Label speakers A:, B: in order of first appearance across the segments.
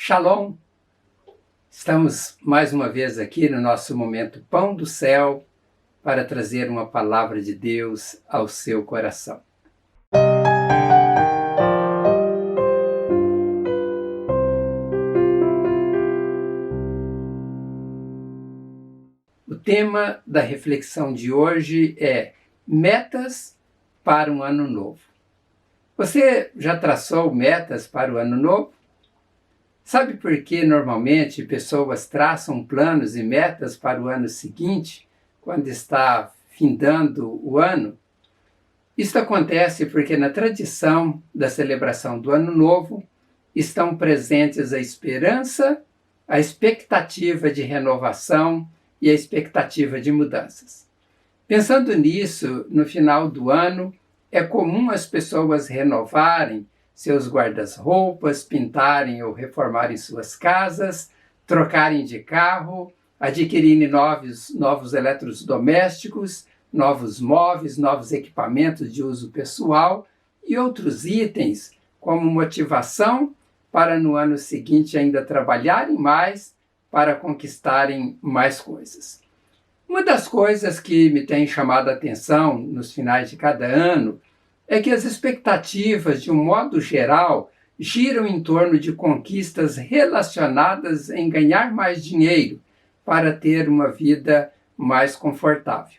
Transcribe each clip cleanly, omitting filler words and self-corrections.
A: Shalom! Estamos mais uma vez aqui no nosso momento Pão do Céu para trazer uma palavra de Deus ao seu coração. O tema da reflexão de hoje é metas para um ano novo. Você já traçou metas para o ano novo? Sabe por que normalmente pessoas traçam planos e metas para o ano seguinte, quando está findando o ano? Isso acontece porque na tradição da celebração do Ano Novo estão presentes a esperança, a expectativa de renovação e a expectativa de mudanças. Pensando nisso, no final do ano, é comum as pessoas renovarem seus guarda-roupas, pintarem ou reformarem suas casas, trocarem de carro, adquirirem novos eletrodomésticos, novos móveis, novos equipamentos de uso pessoal e outros itens como motivação para no ano seguinte ainda trabalharem mais para conquistarem mais coisas. Uma das coisas que me tem chamado a atenção nos finais de cada ano é que as expectativas, de um modo geral, giram em torno de conquistas relacionadas em ganhar mais dinheiro para ter uma vida mais confortável.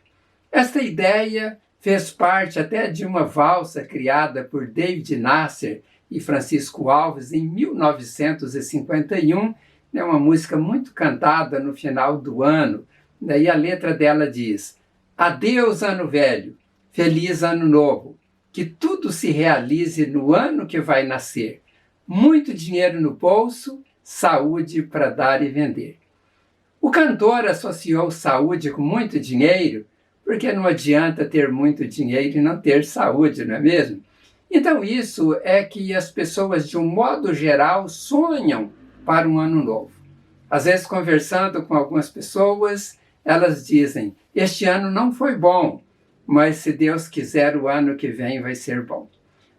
A: Esta ideia fez parte até de uma valsa criada por David Nasser e Francisco Alves em 1951, uma música muito cantada no final do ano. Daí a letra dela diz: "Adeus, ano velho, feliz ano novo. Que tudo se realize no ano que vai nascer. Muito dinheiro no bolso, saúde para dar e vender." O cantor associou saúde com muito dinheiro, porque não adianta ter muito dinheiro e não ter saúde, não é mesmo? Então isso é que as pessoas, de um modo geral, sonham para um ano novo. Às vezes, conversando com algumas pessoas, elas dizem: "Este ano não foi bom, mas se Deus quiser, o ano que vem vai ser bom."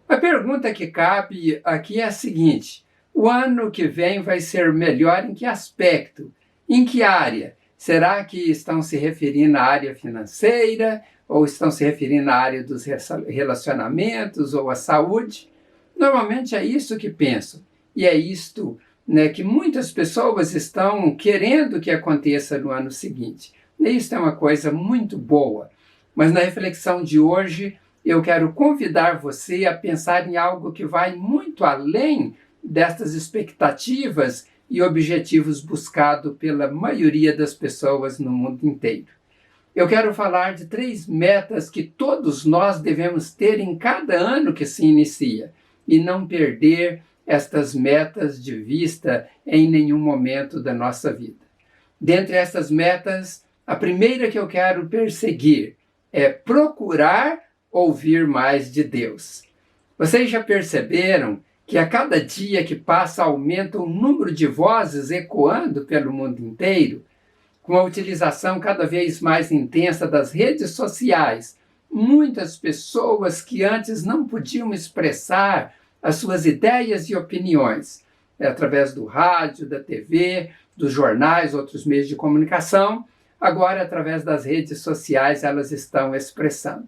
A: A pergunta que cabe aqui é a seguinte: o ano que vem vai ser melhor em que aspecto? Em que área? Será que estão se referindo à área financeira? Ou estão se referindo à área dos relacionamentos ou à saúde? Normalmente é isso que penso. E é isto, que muitas pessoas estão querendo que aconteça no ano seguinte. E isso é uma coisa muito boa. Mas na reflexão de hoje, eu quero convidar você a pensar em algo que vai muito além destas expectativas e objetivos buscados pela maioria das pessoas no mundo inteiro. Eu quero falar de 3 metas que todos nós devemos ter em cada ano que se inicia e não perder estas metas de vista em nenhum momento da nossa vida. Dentre estas metas, a primeira que eu quero perseguir é procurar ouvir mais de Deus. Vocês já perceberam que a cada dia que passa aumenta o número de vozes ecoando pelo mundo inteiro? Com a utilização cada vez mais intensa das redes sociais, muitas pessoas que antes não podiam expressar as suas ideias e opiniões, através do rádio, da TV, dos jornais, outros meios de comunicação, agora, através das redes sociais, elas estão expressando.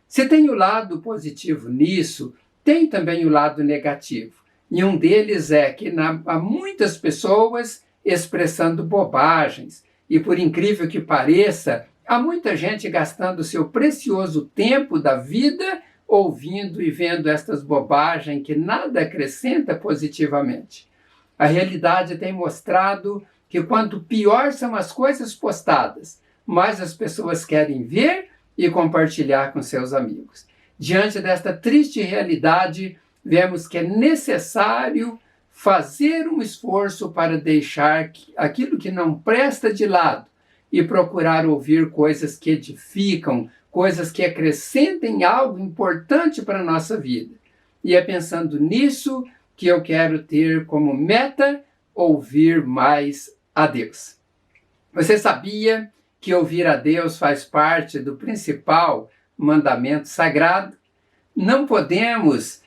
A: Se tem o lado positivo nisso, tem também o lado negativo. E um deles é que há muitas pessoas expressando bobagens. E, por incrível que pareça, há muita gente gastando seu precioso tempo da vida ouvindo e vendo estas bobagens que nada acrescenta positivamente. A realidade tem mostrado que quanto pior são as coisas postadas, mais as pessoas querem ver e compartilhar com seus amigos. Diante desta triste realidade, vemos que é necessário fazer um esforço para deixar aquilo que não presta de lado e procurar ouvir coisas que edificam, coisas que acrescentem algo importante para a nossa vida. E é pensando nisso que eu quero ter como meta ouvir mais a Deus. Você sabia que ouvir a Deus faz parte do principal mandamento sagrado? Não podemos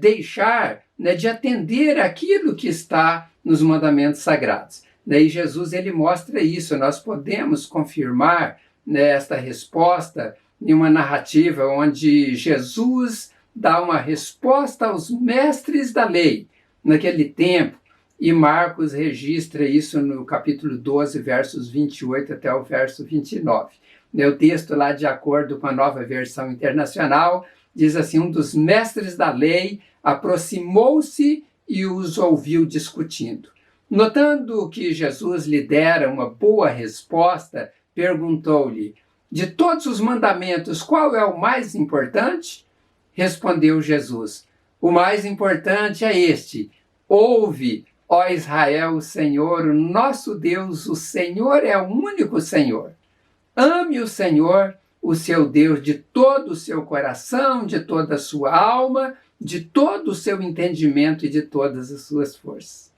A: deixar, né, de atender aquilo que está nos mandamentos sagrados. E Jesus ele mostra isso. Nós podemos confirmar, né, esta resposta em uma narrativa onde Jesus dá uma resposta aos mestres da lei naquele tempo, e Marcos registra isso no capítulo 12, versos 28 até o verso 29. O texto lá, de acordo com a Nova Versão Internacional, diz assim: um dos mestres da lei aproximou-se e os ouviu discutindo. Notando que Jesus lhe dera uma boa resposta, perguntou-lhe: de todos os mandamentos, qual é o mais importante? Respondeu Jesus: o mais importante é este: ouve, ó Israel, o Senhor, o nosso Deus, o Senhor é o único Senhor. Ame o Senhor, o seu Deus, de todo o seu coração, de toda a sua alma, de todo o seu entendimento e de todas as suas forças.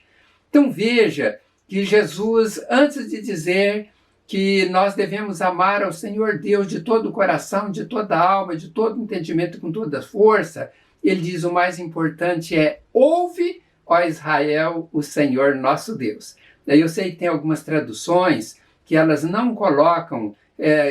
A: Então veja que Jesus, antes de dizer que nós devemos amar ao Senhor Deus de todo o coração, de toda a alma, de todo o entendimento, com toda a força, ele diz: o mais importante é: ouve, ó Israel, o Senhor nosso Deus. Eu sei que tem algumas traduções que elas não colocam,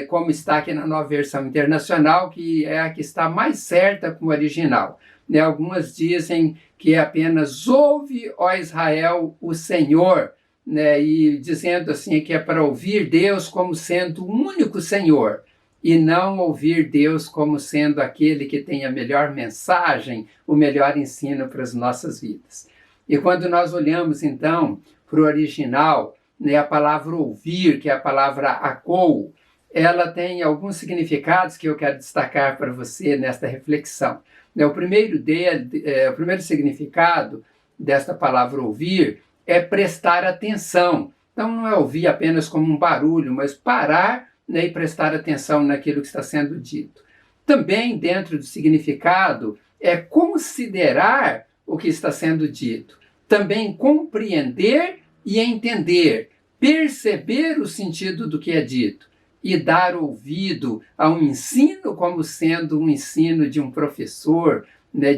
A: como está aqui na Nova Versão Internacional, que é a que está mais certa com o original. Algumas dizem que é apenas: ouve, ó Israel, o Senhor, e dizendo assim que é para ouvir Deus como sendo o único Senhor, e não ouvir Deus como sendo aquele que tem a melhor mensagem, o melhor ensino para as nossas vidas. E quando nós olhamos, então, para o original, a palavra ouvir, que é a palavra akou, ela tem alguns significados que eu quero destacar para você nesta reflexão. O primeiro significado desta palavra ouvir é prestar atenção. Então, não é ouvir apenas como um barulho, mas parar, e prestar atenção naquilo que está sendo dito. Também, dentro do significado, é considerar o que está sendo dito. Também compreender e entender, perceber o sentido do que é dito e dar ouvido a um ensino como sendo um ensino de um professor,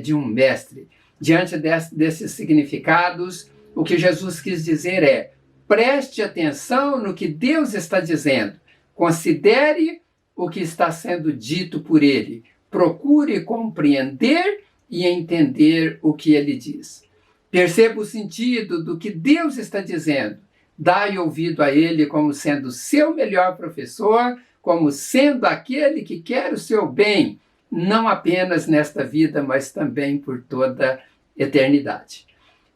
A: de um mestre. Diante desses significados, o que Jesus quis dizer é: preste atenção no que Deus está dizendo, considere o que está sendo dito por ele, procure compreender e entender o que ele diz. Perceba o sentido do que Deus está dizendo. Dai ouvido a ele como sendo seu melhor professor, como sendo aquele que quer o seu bem, não apenas nesta vida, mas também por toda a eternidade.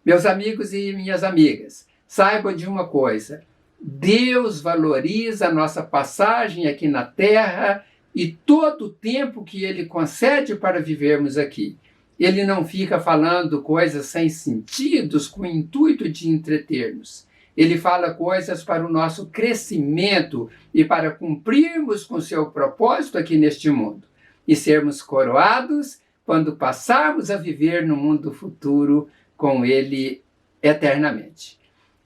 A: Meus amigos e minhas amigas, saibam de uma coisa: Deus valoriza a nossa passagem aqui na Terra e todo o tempo que Ele concede para vivermos aqui. Ele não fica falando coisas sem sentidos com o intuito de entreter-nos. Ele fala coisas para o nosso crescimento e para cumprirmos com seu propósito aqui neste mundo e sermos coroados quando passarmos a viver no mundo futuro com Ele eternamente.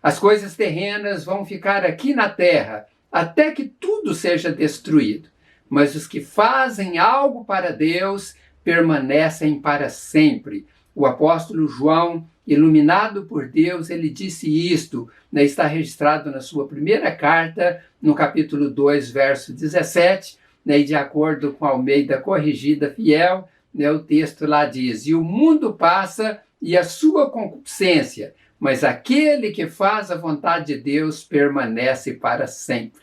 A: As coisas terrenas vão ficar aqui na terra até que tudo seja destruído, mas os que fazem algo para Deus permanecem para sempre. O apóstolo João, iluminado por Deus, ele disse isto, está registrado na sua primeira carta, no capítulo 2, verso 17, e de acordo com a Almeida Corrigida Fiel, o texto lá diz: e o mundo passa e a sua concupiscência, mas aquele que faz a vontade de Deus permanece para sempre.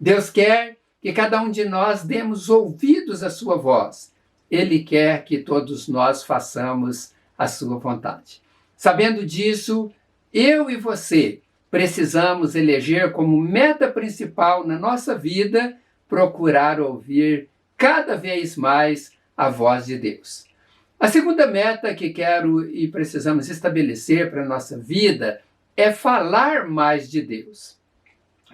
A: Deus quer que cada um de nós demos ouvidos à sua voz. Ele quer que todos nós façamos a sua vontade. Sabendo disso, eu e você precisamos eleger como meta principal na nossa vida procurar ouvir cada vez mais a voz de Deus. A segunda meta que quero e precisamos estabelecer para a nossa vida é falar mais de Deus.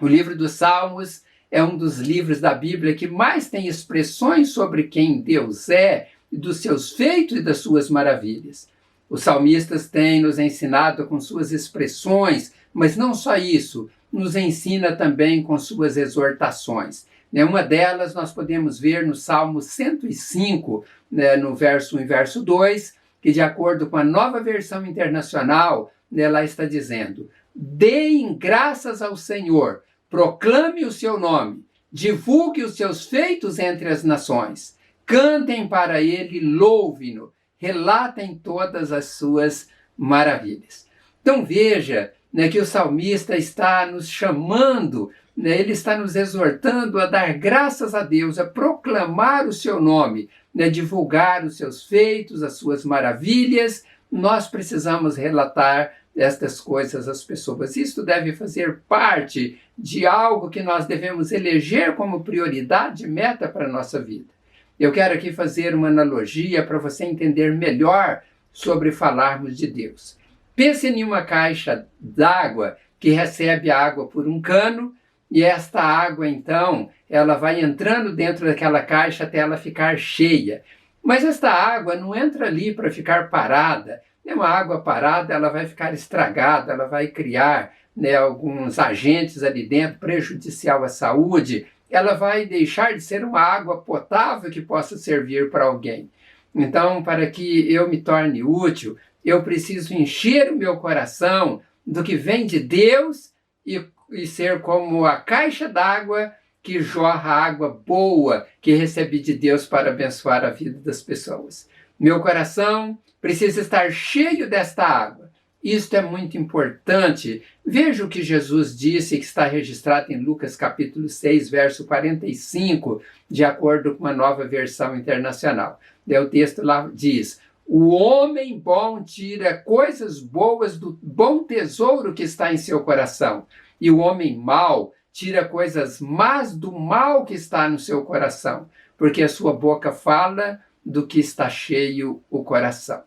A: O livro dos Salmos é um dos livros da Bíblia que mais tem expressões sobre quem Deus é, e dos seus feitos e das suas maravilhas. Os salmistas têm nos ensinado com suas expressões, mas não só isso, nos ensina também com suas exortações. Uma delas nós podemos ver no Salmo 105, no verso 1 e verso 2, que, de acordo com a Nova Versão Internacional, ela está dizendo: deem graças ao Senhor, proclame o seu nome, divulgue os seus feitos entre as nações, cantem para ele, louvem-no, relatem todas as suas maravilhas. Então veja, né, que o salmista está nos chamando, né, ele está nos exortando a dar graças a Deus, a proclamar o seu nome, né, divulgar os seus feitos, as suas maravilhas. Nós precisamos relatar estas coisas às pessoas. Isso deve fazer parte de algo que nós devemos eleger como prioridade e meta para a nossa vida. Eu quero aqui fazer uma analogia para você entender melhor sobre falarmos de Deus. Pense em uma caixa d'água que recebe água por um cano, e esta água, então, ela vai entrando dentro daquela caixa até ela ficar cheia. Mas esta água não entra ali para ficar parada. Uma água parada, ela vai ficar estragada, ela vai criar, né, alguns agentes ali dentro, prejudicial à saúde. Ela vai deixar de ser uma água potável que possa servir para alguém. Então, para que eu me torne útil, eu preciso encher o meu coração do que vem de Deus e ser como a caixa d'água que jorra água boa que recebi de Deus para abençoar a vida das pessoas. Meu coração precisa estar cheio desta água. Isto é muito importante. Veja o que Jesus disse, que está registrado em Lucas capítulo 6, verso 45, de acordo com a Nova Versão Internacional. O texto lá diz: o homem bom tira coisas boas do bom tesouro que está em seu coração, e o homem mau tira coisas más do mal que está no seu coração, porque a sua boca fala do que está cheio o coração.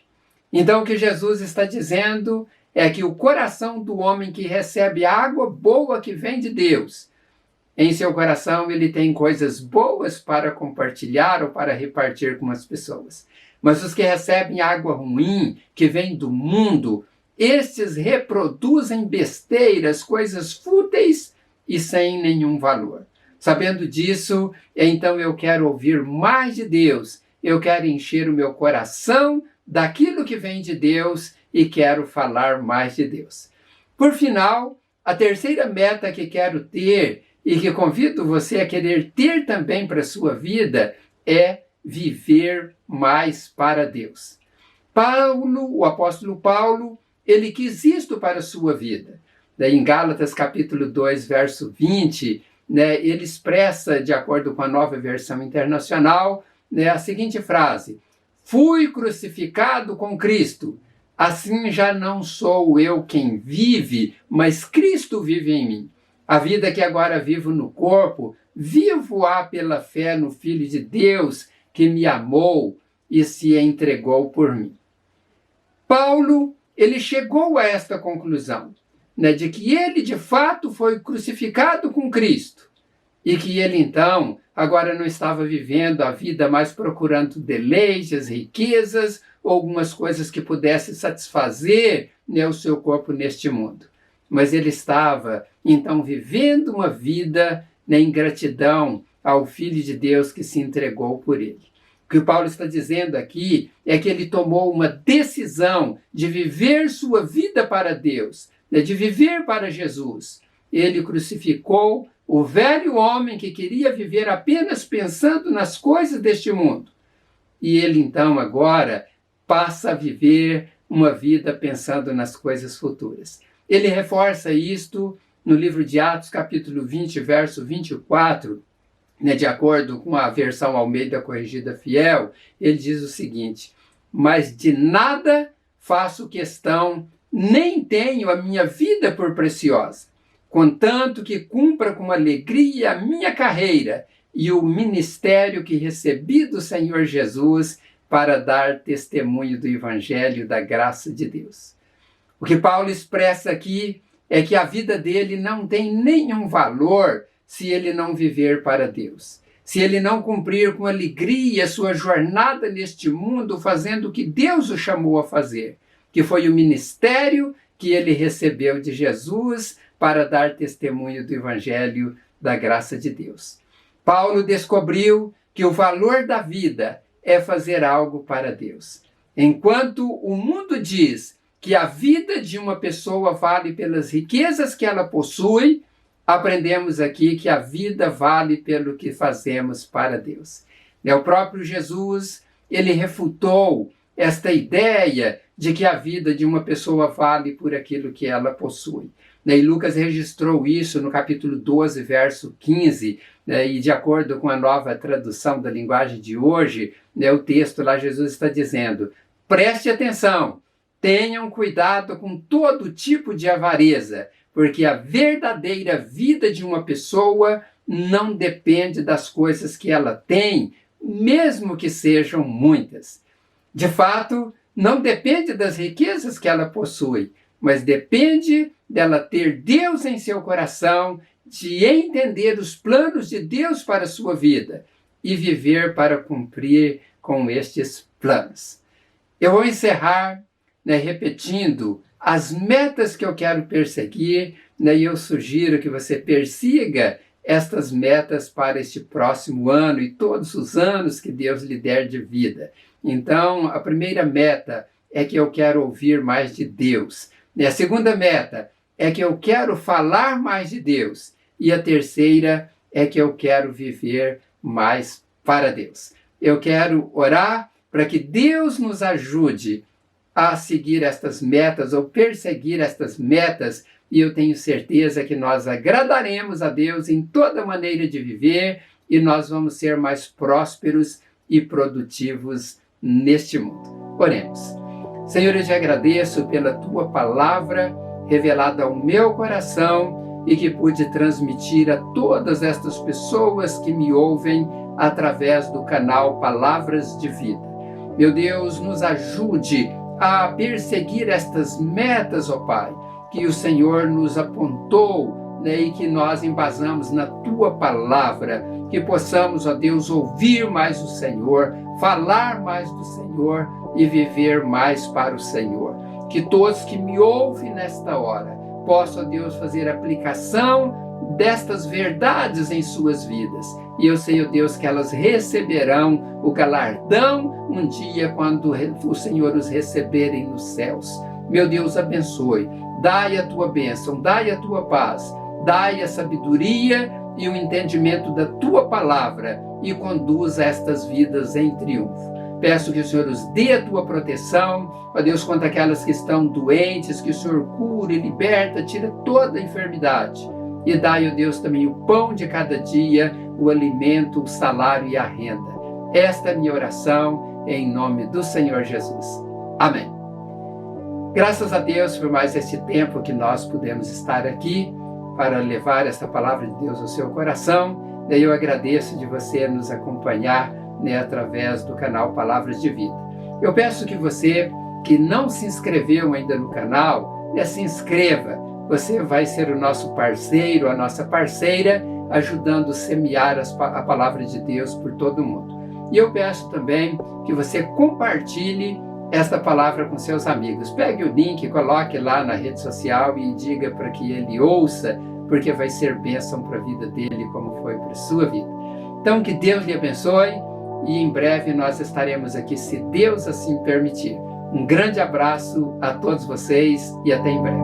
A: Então, o que Jesus está dizendo é que o coração do homem que recebe água boa que vem de Deus, em seu coração ele tem coisas boas para compartilhar ou para repartir com as pessoas. Mas os que recebem água ruim, que vem do mundo, estes reproduzem besteiras, coisas fúteis e sem nenhum valor. Sabendo disso, então eu quero ouvir mais de Deus, eu quero encher o meu coração daquilo que vem de Deus e quero falar mais de Deus. Por final, a terceira meta que quero ter e que convido você a querer ter também para a sua vida é viver mais para Deus. O apóstolo Paulo, ele quis isto para a sua vida. Em Gálatas capítulo 2, verso 20, ele expressa, de acordo com a Nova Versão Internacional, a seguinte frase: fui crucificado com Cristo, assim já não sou eu quem vive, mas Cristo vive em mim. A vida que agora vivo no corpo, vivo-a pela fé no Filho de Deus, que me amou e se entregou por mim. Paulo, ele chegou a esta conclusão, de que ele de fato foi crucificado com Cristo e que ele então agora não estava vivendo a vida mais procurando deleites, riquezas ou algumas coisas que pudessem satisfazer o seu corpo neste mundo. Mas ele estava então vivendo uma vida em gratidão ao Filho de Deus que se entregou por ele. O que o Paulo está dizendo aqui é que ele tomou uma decisão de viver sua vida para Deus, de viver para Jesus. Ele crucificou o velho homem que queria viver apenas pensando nas coisas deste mundo. E ele então agora passa a viver uma vida pensando nas coisas futuras. Ele reforça isto no livro de Atos, capítulo 20, verso 24, de acordo com a versão Almeida Corrigida Fiel, ele diz o seguinte: mas de nada faço questão, nem tenho a minha vida por preciosa, contanto que cumpra com alegria a minha carreira e o ministério que recebi do Senhor Jesus para dar testemunho do Evangelho da graça de Deus. O que Paulo expressa aqui é que a vida dele não tem nenhum valor se ele não viver para Deus. Se ele não cumprir com alegria a sua jornada neste mundo, fazendo o que Deus o chamou a fazer, que foi o ministério que ele recebeu de Jesus para dar testemunho do Evangelho da graça de Deus. Paulo descobriu que o valor da vida é fazer algo para Deus. Enquanto o mundo diz que a vida de uma pessoa vale pelas riquezas que ela possui, aprendemos aqui que a vida vale pelo que fazemos para Deus. O próprio Jesus, ele refutou esta ideia de que a vida de uma pessoa vale por aquilo que ela possui. E Lucas registrou isso no capítulo 12, verso 15, e de acordo com a nova tradução da linguagem de hoje, o texto lá, Jesus está dizendo: preste atenção, tenham cuidado com todo tipo de avareza, porque a verdadeira vida de uma pessoa não depende das coisas que ela tem, mesmo que sejam muitas. De fato, não depende das riquezas que ela possui, mas depende dela ter Deus em seu coração, de entender os planos de Deus para a sua vida e viver para cumprir com estes planos. Eu vou encerrar repetindo as metas que eu quero perseguir, e eu sugiro que você persiga estas metas para este próximo ano e todos os anos que Deus lhe der de vida. Então, a primeira meta é que eu quero ouvir mais de Deus. A segunda meta é que eu quero falar mais de Deus. E a terceira é que eu quero viver mais para Deus. Eu quero orar para que Deus nos ajude a seguir estas metas ou perseguir estas metas, e eu tenho certeza que nós agradaremos a Deus em toda maneira de viver e nós vamos ser mais prósperos e produtivos neste mundo. Oremos. Senhor, eu te agradeço pela tua palavra revelada ao meu coração e que pude transmitir a todas estas pessoas que me ouvem através do canal Palavras de Vida. Meu Deus, nos ajude a perseguir estas metas, ó Pai, que o Senhor nos apontou, e que nós embasamos na Tua Palavra, que possamos, ó Deus, ouvir mais o Senhor, falar mais do Senhor e viver mais para o Senhor. Que todos que me ouvem nesta hora possam, ó Deus, fazer aplicação destas verdades em suas vidas. E eu sei, ó Deus, que elas receberão o galardão um dia quando o Senhor os receberem nos céus. Meu Deus, abençoe. Dai a tua bênção, dai a tua paz, dai a sabedoria e o entendimento da tua palavra e conduza estas vidas em triunfo. Peço que o Senhor os dê a tua proteção, ó Deus, quanto aquelas que estão doentes, que o Senhor cure, liberta, tira toda a enfermidade. E dai, ó Deus, também o pão de cada dia, o alimento, o salário e a renda. Esta é a minha oração, em nome do Senhor Jesus. Amém. Graças a Deus por mais este tempo que nós pudemos estar aqui para levar esta palavra de Deus ao seu coração. Daí eu agradeço de você nos acompanhar através do canal Palavras de Vida. Eu peço que você que não se inscreveu ainda no canal, se inscreva. Você vai ser o nosso parceiro, a nossa parceira, ajudando a semear a palavra de Deus por todo o mundo. E eu peço também que você compartilhe esta palavra com seus amigos. Pegue o link, coloque lá na rede social e diga para que ele ouça, porque vai ser bênção para a vida dele, como foi para a sua vida. Então, que Deus lhe abençoe e em breve nós estaremos aqui, se Deus assim permitir. Um grande abraço a todos vocês e até em breve.